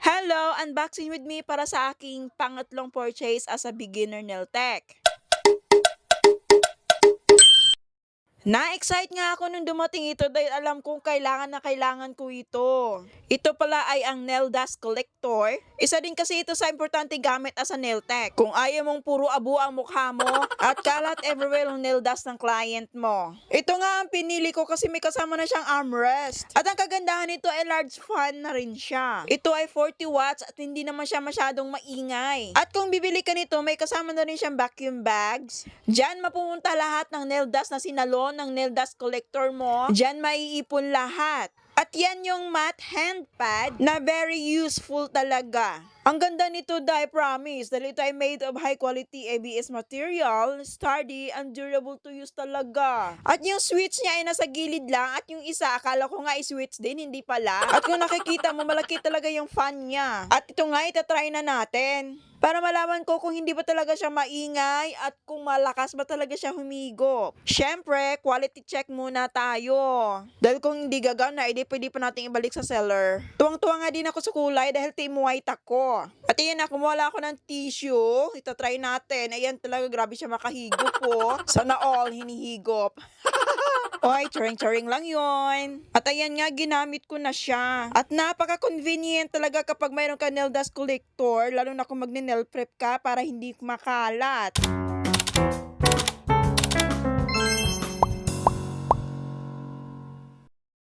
Hello! Unboxing with me para sa aking pangatlong purchase as a beginner nail tech. Na-excite nga ako nung dumating ito dahil alam kong kailangan na kailangan ko ito. Ito pala ay ang nail dust collector. Isa din kasi ito sa importante gamit as a nail tech. Kung ayaw mong puro abo ang mukha mo at kalat everywhere ang nail dust ng client mo. Ito nga ang pinili ko kasi may kasama na siyang armrest. At ang kagandahan nito ay large fan na rin siya. Ito ay 40 watts at hindi naman siya masyadong maingay. At kung bibili ka nito, may kasama na rin siyang vacuum bags. Diyan mapupunta lahat ng nail dust na sinalon ng nail dust collector mo. Diyan maiipon lahat. At yan yung matte hand pad na very useful talaga. Ang ganda nito dahil promise dahil ito ay made of high quality ABS material, sturdy and durable to use talaga. At yung switch niya ay nasa gilid lang at yung isa akala ko nga i-switch din, hindi pala. At kung nakikita mo malaki talaga yung fan niya. At ito nga itatry na natin. Para malaman ko kung hindi ba talaga siya maingay at kung malakas ba talaga siya humigop. Syempre, quality check muna tayo. Dahil kung hindi gagana, edi pwede pa natin ibalik sa seller. Tuwang-tuwa nga din ako sa kulay dahil team white ako. At ayan na, kumuha ako ng tissue. Itatry natin. Ayan talaga, grabe siya makahigop po. Sana all hinihigop. Oy, charing-charing lang yon. At ayan nga, ginamit ko na siya. At napaka-convenient talaga kapag mayroon ka nail dust collector, lalo na kung magne-nail prep ka para hindi makalat.